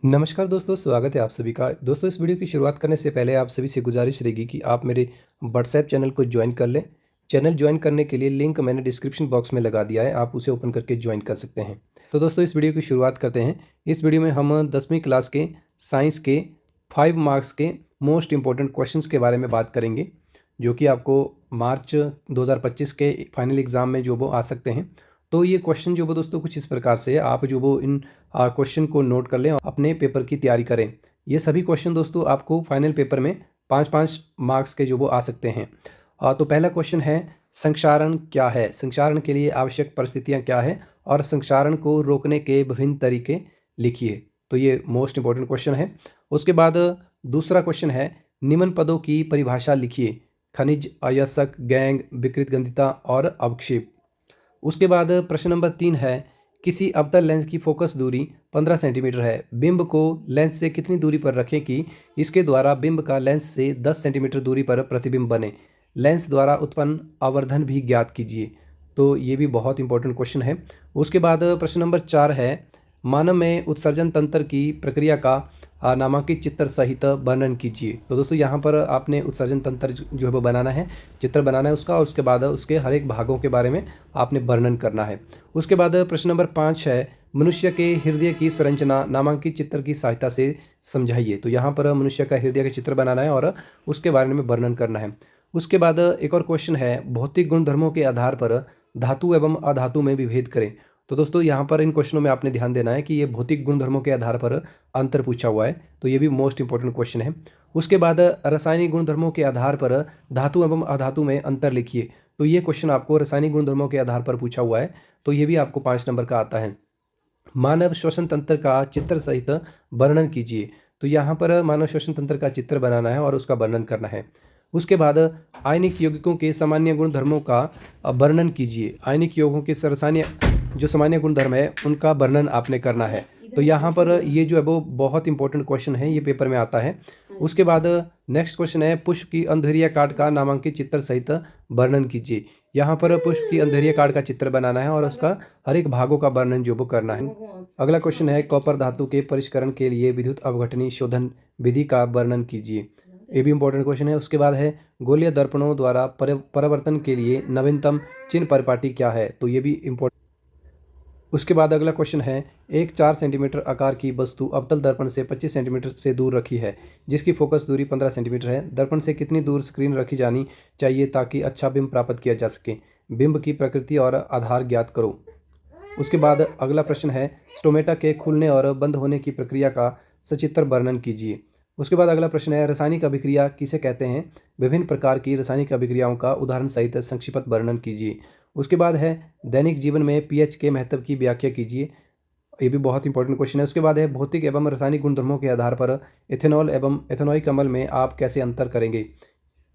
नमस्कार दोस्तों, स्वागत है आप सभी का। दोस्तों, इस वीडियो की शुरुआत करने से पहले आप सभी से गुजारिश रहेगी कि आप मेरे व्हाट्सएप चैनल को ज्वाइन कर लें। चैनल ज्वाइन करने के लिए लिंक मैंने डिस्क्रिप्शन बॉक्स में लगा दिया है, आप उसे ओपन करके ज्वाइन कर सकते हैं। तो दोस्तों, इस वीडियो की शुरुआत करते हैं। इस वीडियो में हम 10वीं क्लास के साइंस के 5 मार्क्स के मोस्ट इंपॉर्टेंट क्वेश्चंस के बारे में बात करेंगे, जो कि आपको मार्च 2025 के फाइनल एग्ज़ाम में जो वो आ सकते हैं। तो ये क्वेश्चन जो वो दोस्तों कुछ इस प्रकार से है, आप जो वो इन क्वेश्चन को नोट कर लें और अपने पेपर की तैयारी करें। ये सभी क्वेश्चन दोस्तों आपको फाइनल पेपर में 5-5 मार्क्स के जो वो आ सकते हैं। तो पहला क्वेश्चन है, संक्षारण क्या है? संक्षारण के लिए आवश्यक परिस्थितियाँ क्या है और संक्षारण को रोकने के विभिन्न तरीके लिखिए। तो ये मोस्ट इंपॉर्टेंट क्वेश्चन है। उसके बाद दूसरा क्वेश्चन है, निम्न पदों की परिभाषा लिखिए। खनिज, अयस्क, गैंग, विकृत गंधिता और अवक्षेप। उसके बाद प्रश्न नंबर 3 है, किसी अवतल लेंस की फोकस दूरी 15 सेंटीमीटर है। बिंब को लेंस से कितनी दूरी पर रखें कि इसके द्वारा बिंब का लेंस से 10 सेंटीमीटर दूरी पर प्रतिबिंब बने। लेंस द्वारा उत्पन्न आवर्धन भी ज्ञात कीजिए। तो ये भी बहुत इंपॉर्टेंट क्वेश्चन है। उसके बाद प्रश्न नंबर 4 है, मानव में उत्सर्जन तंत्र की प्रक्रिया का नामांकित चित्र सहित वर्णन कीजिए। तो दोस्तों, यहाँ पर आपने उत्सर्जन तंत्र जो है वो बनाना है, चित्र बनाना है उसका, और उसके बाद उसके हर एक भागों के बारे में आपने वर्णन करना है। उसके बाद प्रश्न नंबर 5 है, मनुष्य के हृदय की संरचना नामांकित चित्र की सहायता से समझाइए। तो यहाँ पर मनुष्य का हृदय का चित्र बनाना है और उसके बारे में वर्णन करना है। उसके बाद एक और क्वेश्चन है, भौतिक गुणधर्मों के आधार पर धातु एवं अधातु में विभेद करें। तो दोस्तों, यहाँ पर इन क्वेश्चनों में आपने ध्यान देना है कि ये भौतिक गुणधर्मों के आधार पर अंतर पूछा हुआ है, तो ये भी मोस्ट इंपॉर्टेंट क्वेश्चन है। उसके बाद रासायनिक गुणधर्मों के आधार पर धातु एवं अधातु में अंतर लिखिए। तो ये क्वेश्चन आपको रासायनिक गुणधर्मों के आधार पर पूछा हुआ है, तो ये भी आपको 5 नंबर का आता है। मानव श्वसन तंत्र का चित्र सहित वर्णन कीजिए। तो यहाँ पर मानव श्वसन तंत्र का चित्र बनाना है और उसका वर्णन करना है। उसके बाद आयनिक यौगिकों के सामान्य गुणधर्मों का वर्णन कीजिए। आयनिक यौगिकों के रासायनिक जो सामान्य गुणधर्म है उनका वर्णन आपने करना है। तो यहाँ पर ये जो है वो बहुत इंपॉर्टेंट क्वेश्चन है, ये पेपर में आता है। उसके बाद नेक्स्ट क्वेश्चन है, पुष्प की अंधेरिया कार्ड का नामांकित चित्र सहित वर्णन कीजिए। यहाँ पर पुष्प की अंधेरिया कार्ड का चित्र बनाना है और उसका हर एक भागों का वर्णन जो वो करना है। अगला क्वेश्चन है, कॉपर धातु के परिष्करण के लिए विद्युत अवघटनी शोधन विधि का वर्णन कीजिए। ये भी इंपॉर्टेंट क्वेश्चन है। उसके बाद है, गोलीय दर्पणों द्वारा परावर्तन के लिए नवीनतम चिन्ह परिपाटी क्या है? तो ये भी इंपॉर्टेंट। उसके बाद अगला क्वेश्चन है, एक 4 सेंटीमीटर आकार की वस्तु अवतल दर्पण से 25 सेंटीमीटर से दूर रखी है, जिसकी फोकस दूरी 15 सेंटीमीटर है। दर्पण से कितनी दूर स्क्रीन रखी जानी चाहिए ताकि अच्छा बिंब प्राप्त किया जा सके? बिंब की प्रकृति और आधार ज्ञात करो। उसके बाद अगला प्रश्न है, स्टोमेटा के खुलने और बंद होने की प्रक्रिया का सचित्र वर्णन कीजिए। उसके बाद अगला प्रश्न है, रासायनिक अभिक्रिया किसे कहते हैं? विभिन्न प्रकार की रासायनिक अभिक्रियाओं का उदाहरण सहित संक्षिप्त वर्णन कीजिए। उसके बाद है, दैनिक जीवन में पीएच के महत्व की व्याख्या कीजिए। ये भी बहुत इंपॉर्टेंट क्वेश्चन है। उसके बाद है, भौतिक एवं रासायनिक गुणधर्मों के आधार पर इथेनॉल एवं एथेनॉइक अम्ल में आप कैसे अंतर करेंगे?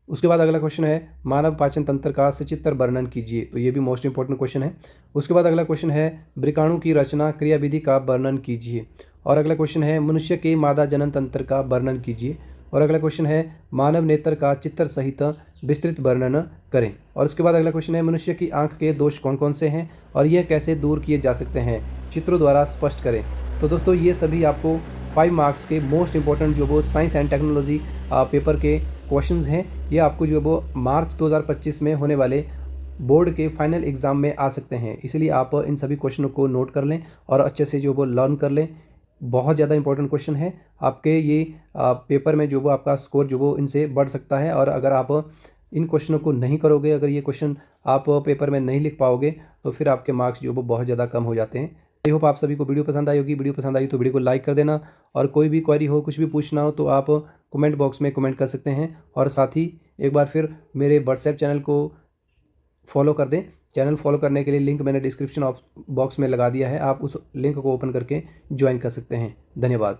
उसके बाद अगला क्वेश्चन है, मानव पाचन तंत्र का सचित्र वर्णन कीजिए। तो ये भी मोस्ट इंपॉर्टेंट क्वेश्चन है। उसके बाद अगला क्वेश्चन है, वृकाणु की रचना क्रियाविधि का वर्णन कीजिए। और अगला क्वेश्चन है, मनुष्य के मादा जनन तंत्र का वर्णन कीजिए। और अगला क्वेश्चन है, मानव नेत्र का चित्र सहित विस्तृत वर्णन करें। और उसके बाद अगला क्वेश्चन है, मनुष्य की आंख के दोष कौन कौन से हैं और यह कैसे दूर किए जा सकते हैं? चित्रों द्वारा स्पष्ट करें। तो दोस्तों, ये सभी आपको 5 मार्क्स के मोस्ट इंपॉर्टेंट जो वो साइंस एंड टेक्नोलॉजी पेपर के क्वेश्चंस हैं, ये आपको जो वो मार्च 2025 में होने वाले बोर्ड के फाइनल एग्ज़ाम में आ सकते हैं। इसलिए आप इन सभी क्वेश्चनों को नोट कर लें और अच्छे से जो वो लर्न कर लें। बहुत ज़्यादा इंपॉर्टेंट क्वेश्चन है आपके ये पेपर में, जो वो आपका स्कोर जो वो इनसे बढ़ सकता है। और अगर आप इन क्वेश्चनों को नहीं करोगे, अगर ये क्वेश्चन आप पेपर में नहीं लिख पाओगे, तो फिर आपके मार्क्स जो वो बहुत ज़्यादा कम हो जाते हैं। आई होप आप सभी को वीडियो पसंद आई होगी। वीडियो पसंद आई तो वीडियो को लाइक कर देना, और कोई भी क्वेरी हो, कुछ भी पूछना हो तो आप कमेंट बॉक्स में कमेंट कर सकते हैं। और साथ ही एक बार फिर मेरे व्हाट्सएप चैनल को फॉलो कर दें। चैनल फॉलो करने के लिए लिंक मैंने डिस्क्रिप्शन बॉक्स में लगा दिया है, आप उस लिंक को ओपन करके ज्वाइन कर सकते हैं। धन्यवाद।